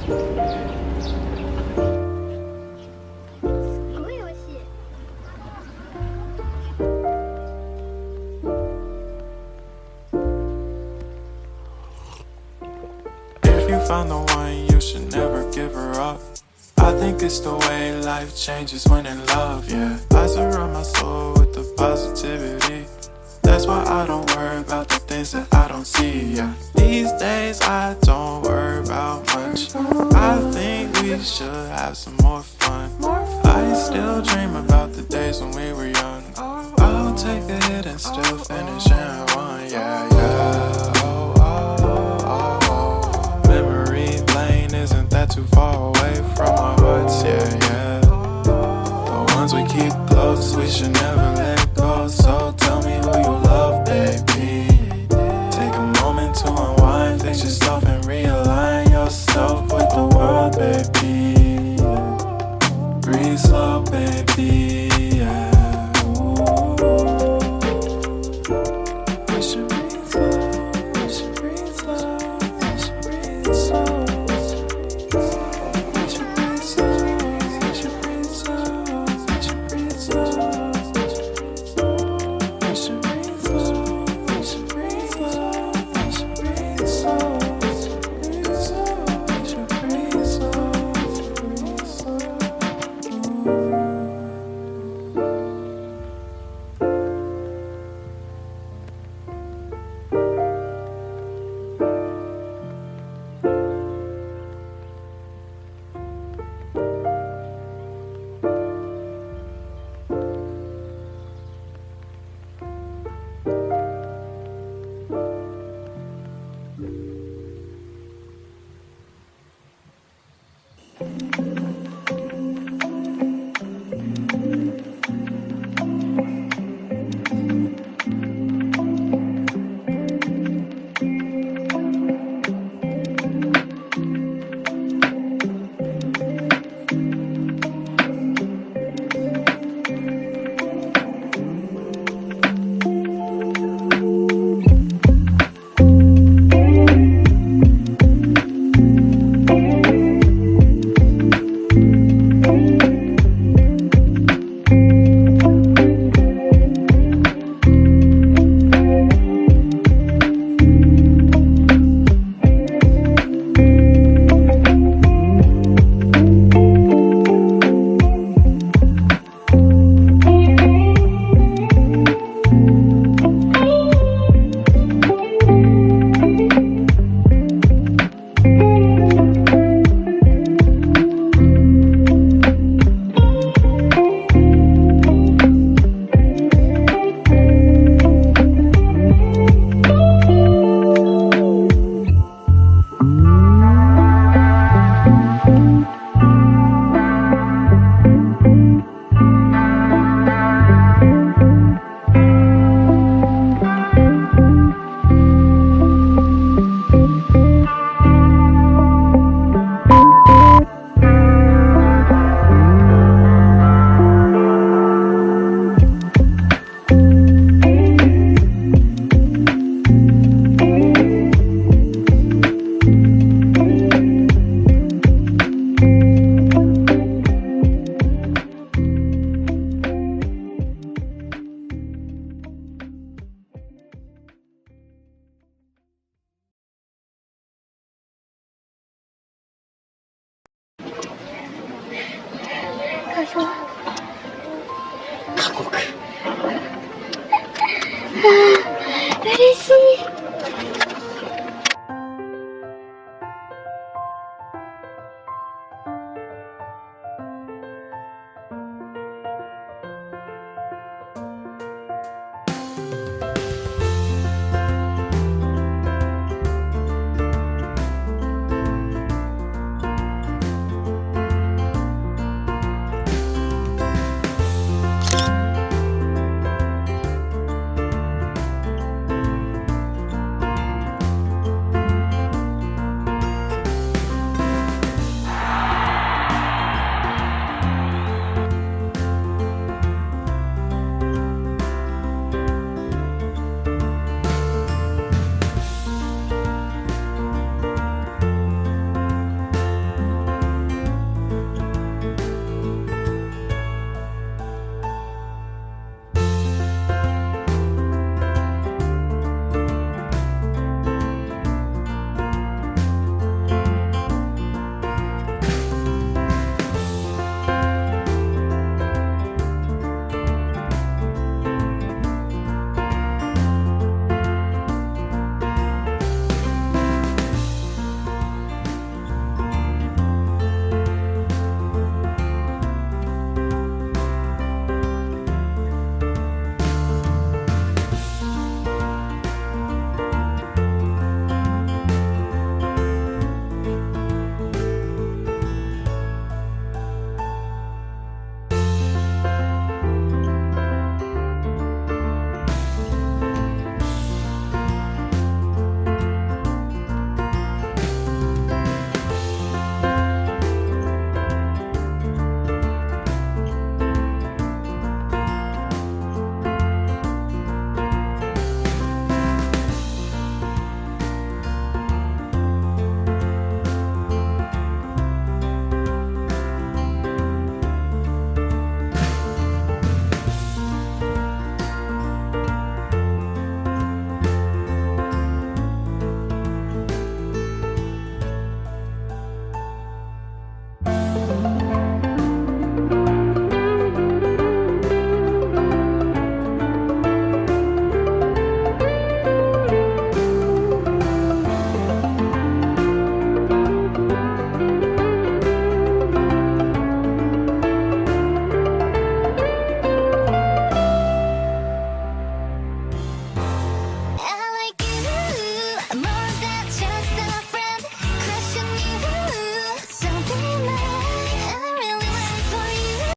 ごい美味しい。If you found the one, you should never give her up. I think it's the way life changes when in love, yeah. I surround my soul with the positivity. That's why I don't worry about the things that I don't see, yeah. These days I don't worry about much. I think we should have some more fun. I still dream about the days when we were young. I'll take a hit and still finish in one, yeah, yeah. Oh, oh, oh, oh. Memory lane isn't that too far away from our hearts, yeah, yeah. The ones we keep close, we should never let go. So tell me who you love, baby. Take a moment to unwind, fix yourself and realign yourself with the world, baby. Breathe slow, baby, yeah. We should breathe slow, we should breathe slow, we should breathe slow. We should breathe slow, we should breathe slow, we should breathe slow. We should breathe slow, we should breathe slow, we should breathe slow, we should breathe slow, we should breathe slow, breathe slow.他说